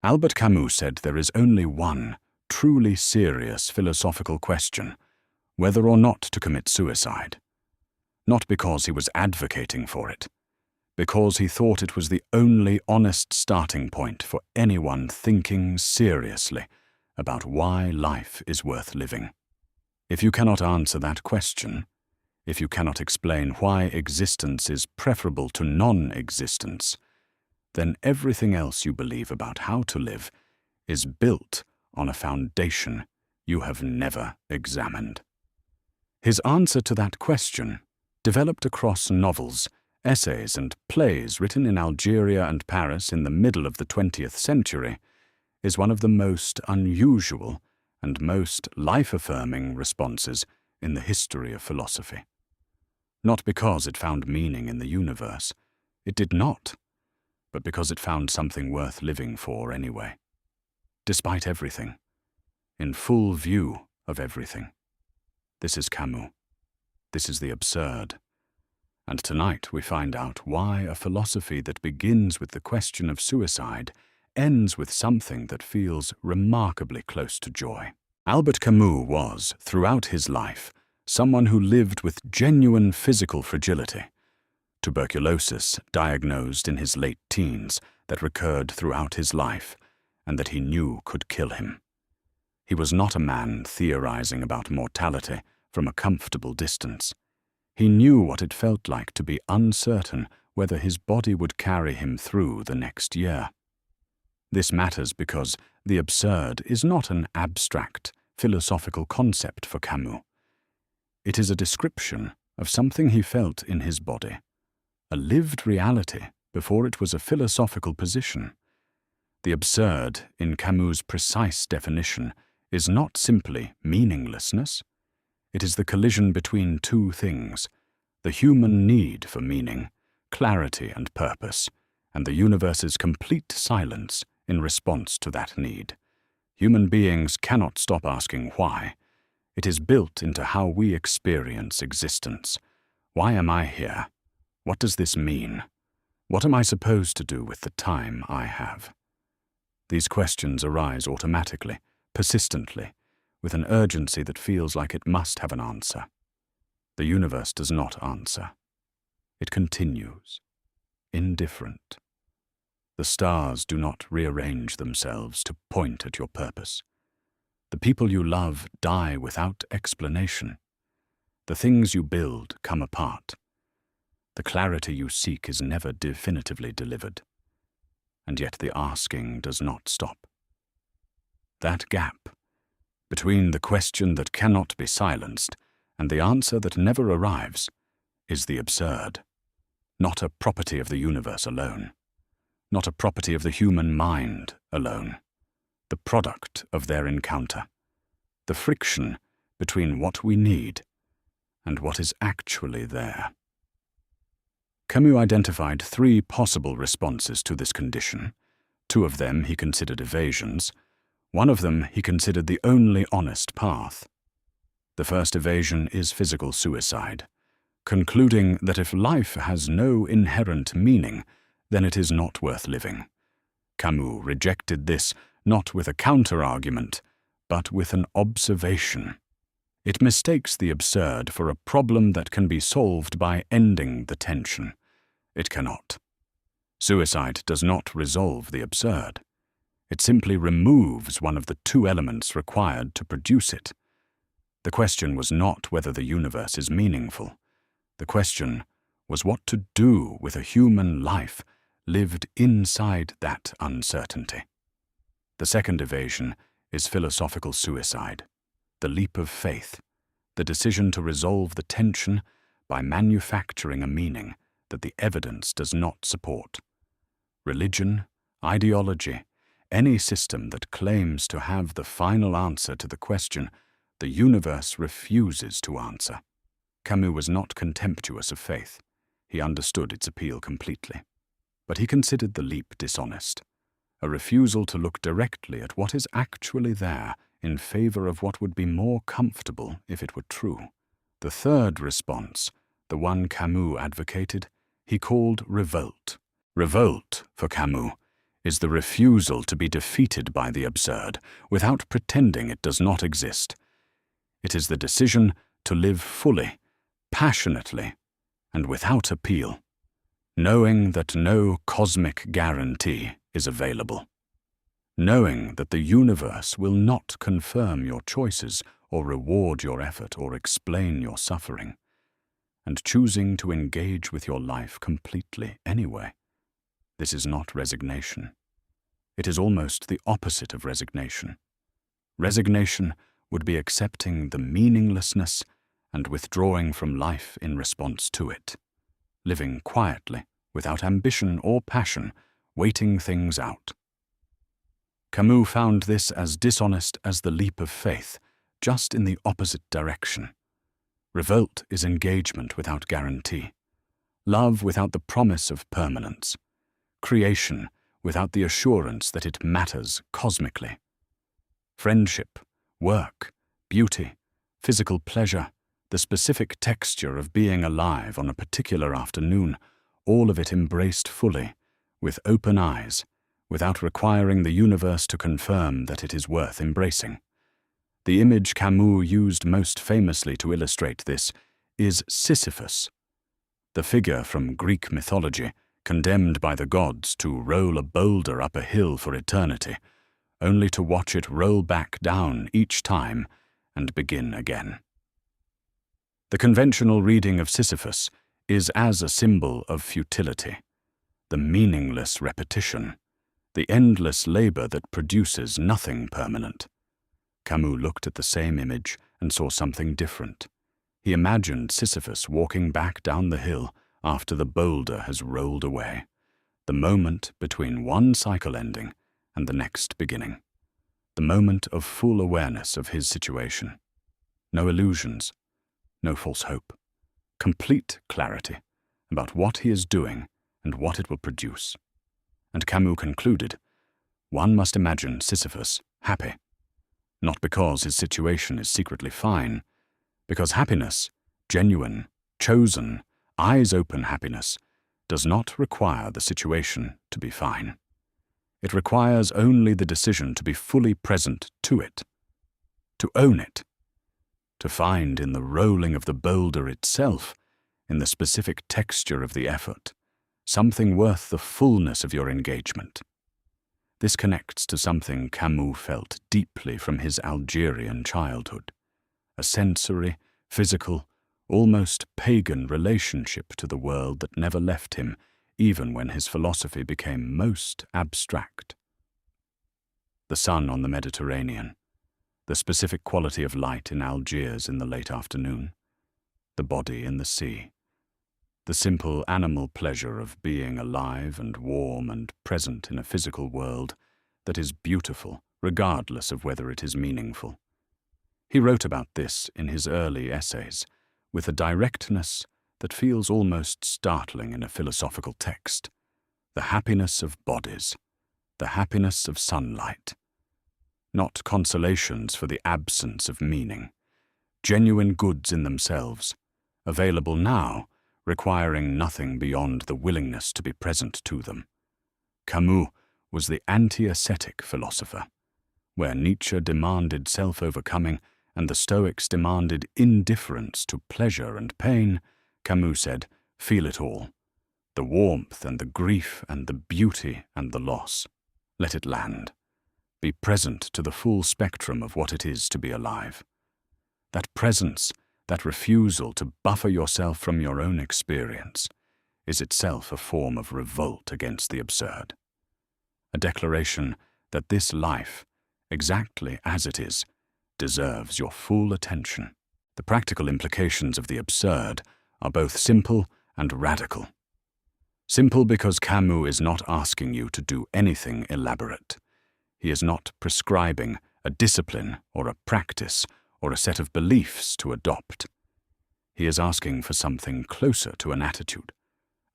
Albert Camus said there is only one truly serious philosophical question, whether or not to commit suicide. Not because he was advocating for it, because he thought it was the only honest starting point for anyone thinking seriously about why life is worth living. If you cannot answer that question, if you cannot explain why existence is preferable to non-existence, then everything else you believe about how to live is built on a foundation you have never examined. His answer to that question, developed across novels, essays, and plays written in Algeria and Paris in the middle of the 20th century, is one of the most unusual and most life-affirming responses in the history of philosophy. Not because it found meaning in the universe, it did not, but because it found something worth living for anyway. Despite everything, in full view of everything. This is Camus. This is the absurd. And tonight we find out why a philosophy that begins with the question of suicide ends with something that feels remarkably close to joy. Albert Camus was, throughout his life, someone who lived with genuine physical fragility. Tuberculosis diagnosed in his late teens that recurred throughout his life and that he knew could kill him. He was not a man theorizing about mortality from a comfortable distance. He knew what it felt like to be uncertain whether his body would carry him through the next year. This matters because the absurd is not an abstract, philosophical concept for Camus. It is a description of something he felt in his body, a lived reality before it was a philosophical position. The absurd, in Camus' precise definition, is not simply meaninglessness. It is the collision between two things, the human need for meaning, clarity and purpose, and the universe's complete silence in response to that need. Human beings cannot stop asking why. It is built into how we experience existence. Why am I here? What does this mean? What am I supposed to do with the time I have? These questions arise automatically, persistently, with an urgency that feels like it must have an answer. The universe does not answer. It continues, indifferent. The stars do not rearrange themselves to point at your purpose. The people you love die without explanation. The things you build come apart. The clarity you seek is never definitively delivered. And yet the asking does not stop. That gap, between the question that cannot be silenced and the answer that never arrives, is the absurd. Not a property of the universe alone. Not a property of the human mind alone. The product of their encounter. The friction between what we need and what is actually there. Camus identified 3 possible responses to this condition. 2 of them he considered evasions. 1 of them he considered the only honest path. The first evasion is physical suicide, concluding that if life has no inherent meaning, then it is not worth living. Camus rejected this not with a counter-argument, but with an observation. It mistakes the absurd for a problem that can be solved by ending the tension. It cannot. Suicide does not resolve the absurd. It simply removes one of the 2 elements required to produce it. The question was not whether the universe is meaningful. The question was what to do with a human life lived inside that uncertainty. The second evasion is philosophical suicide, the leap of faith, the decision to resolve the tension by manufacturing a meaning that the evidence does not support. Religion, ideology, any system that claims to have the final answer to the question the universe refuses to answer. Camus was not contemptuous of faith. He understood its appeal completely. But he considered the leap dishonest, a refusal to look directly at what is actually there in favor of what would be more comfortable if it were true. The third response, the one Camus advocated, he called revolt. Revolt, for Camus, is the refusal to be defeated by the absurd without pretending it does not exist. It is the decision to live fully, passionately, and without appeal, knowing that no cosmic guarantee is available, knowing that the universe will not confirm your choices or reward your effort or explain your suffering, and choosing to engage with your life completely anyway. This is not resignation. It is almost the opposite of resignation. Resignation would be accepting the meaninglessness and withdrawing from life in response to it, living quietly, without ambition or passion, waiting things out. Camus found this as dishonest as the leap of faith, just in the opposite direction. Revolt is engagement without guarantee, love without the promise of permanence, creation without the assurance that it matters cosmically. Friendship, work, beauty, physical pleasure, the specific texture of being alive on a particular afternoon, all of it embraced fully, with open eyes, without requiring the universe to confirm that it is worth embracing. The image Camus used most famously to illustrate this is Sisyphus, the figure from Greek mythology condemned by the gods to roll a boulder up a hill for eternity, only to watch it roll back down each time and begin again. The conventional reading of Sisyphus is as a symbol of futility, the meaningless repetition, the endless labor that produces nothing permanent. Camus looked at the same image and saw something different. He imagined Sisyphus walking back down the hill after the boulder has rolled away, the moment between one cycle ending and the next beginning, the moment of full awareness of his situation. No illusions, no false hope, complete clarity about what he is doing and what it will produce. And Camus concluded, one must imagine Sisyphus happy, not because his situation is secretly fine, because happiness, genuine, chosen, eyes-open happiness, does not require the situation to be fine. It requires only the decision to be fully present to it, to own it, to find in the rolling of the boulder itself, in the specific texture of the effort, something worth the fullness of your engagement. This connects to something Camus felt deeply from his Algerian childhood, a sensory, physical, almost pagan relationship to the world that never left him, even when his philosophy became most abstract. The sun on the Mediterranean, the specific quality of light in Algiers in the late afternoon, the body in the sea, the simple animal pleasure of being alive and warm and present in a physical world that is beautiful regardless of whether it is meaningful. He wrote about this in his early essays with a directness that feels almost startling in a philosophical text. The happiness of bodies, the happiness of sunlight. Not consolations for the absence of meaning, genuine goods in themselves, available now, requiring nothing beyond the willingness to be present to them. Camus was the anti-ascetic philosopher, where Nietzsche demanded self-overcoming and the Stoics demanded indifference to pleasure and pain. Camus said, feel it all, the warmth and the grief and the beauty and the loss. Let it land. Be present to the full spectrum of what it is to be alive. That presence, that refusal to buffer yourself from your own experience, is itself a form of revolt against the absurd. A declaration that this life, exactly as it is, deserves your full attention. The practical implications of the absurd are both simple and radical. Simple because Camus is not asking you to do anything elaborate. He is not prescribing a discipline or a practice or a set of beliefs to adopt. He is asking for something closer to an attitude,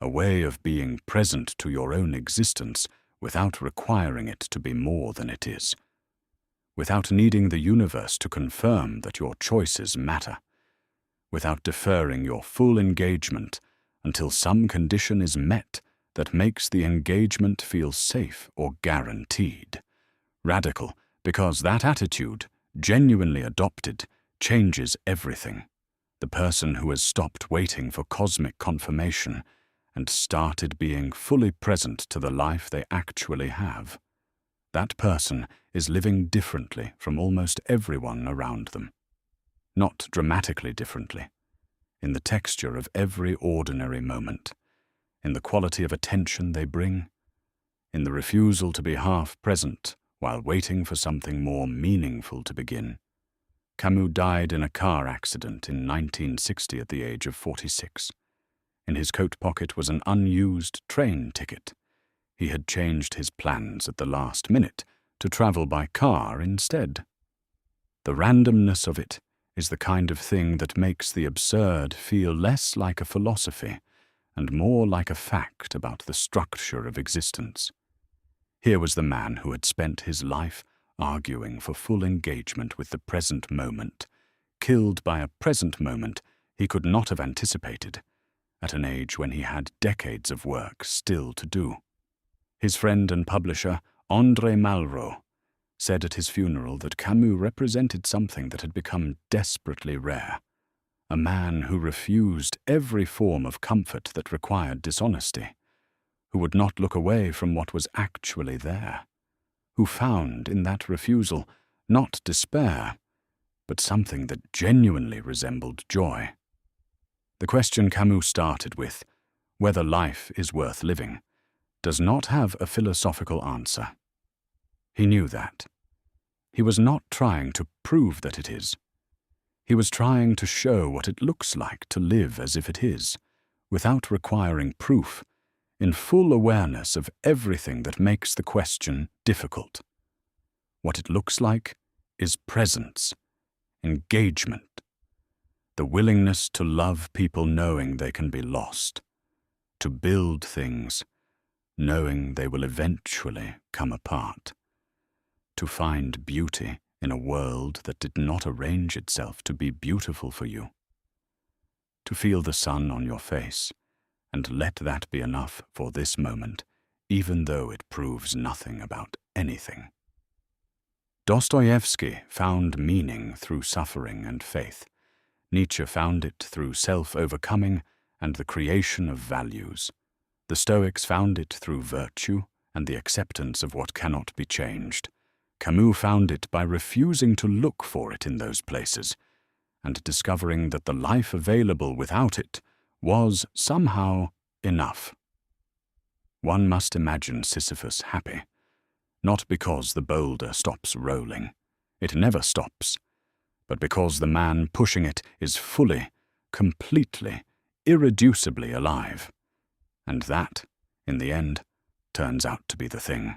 a way of being present to your own existence without requiring it to be more than it is, without needing the universe to confirm that your choices matter, without deferring your full engagement until some condition is met that makes the engagement feel safe or guaranteed. Radical, because that attitude, genuinely adopted, changes everything. The person who has stopped waiting for cosmic confirmation and started being fully present to the life they actually have. That person is living differently from almost everyone around them. Not dramatically differently, in the texture of every ordinary moment, in the quality of attention they bring, in the refusal to be half present while waiting for something more meaningful to begin. Camus died in a car accident in 1960 at the age of 46. In his coat pocket was an unused train ticket. He had changed his plans at the last minute to travel by car instead. The randomness of it is the kind of thing that makes the absurd feel less like a philosophy and more like a fact about the structure of existence. Here was the man who had spent his life arguing for full engagement with the present moment, killed by a present moment he could not have anticipated, at an age when he had decades of work still to do. His friend and publisher, André Malraux, said at his funeral that Camus represented something that had become desperately rare, a man who refused every form of comfort that required dishonesty, who would not look away from what was actually there, who found in that refusal not despair, but something that genuinely resembled joy. The question Camus started with, whether life is worth living, does not have a philosophical answer. He knew that. He was not trying to prove that it is. He was trying to show what it looks like to live as if it is, without requiring proof, in full awareness of everything that makes the question difficult. What it looks like is presence, engagement, the willingness to love people knowing they can be lost, to build things knowing they will eventually come apart, to find beauty in a world that did not arrange itself to be beautiful for you, to feel the sun on your face, and let that be enough for this moment, even though it proves nothing about anything. Dostoevsky found meaning through suffering and faith. Nietzsche found it through self-overcoming and the creation of values. The Stoics found it through virtue and the acceptance of what cannot be changed. Camus found it by refusing to look for it in those places, and discovering that the life available without it was somehow enough. One must imagine Sisyphus happy, not because the boulder stops rolling, it never stops, but because the man pushing it is fully, completely, irreducibly alive. And that, in the end, turns out to be the thing.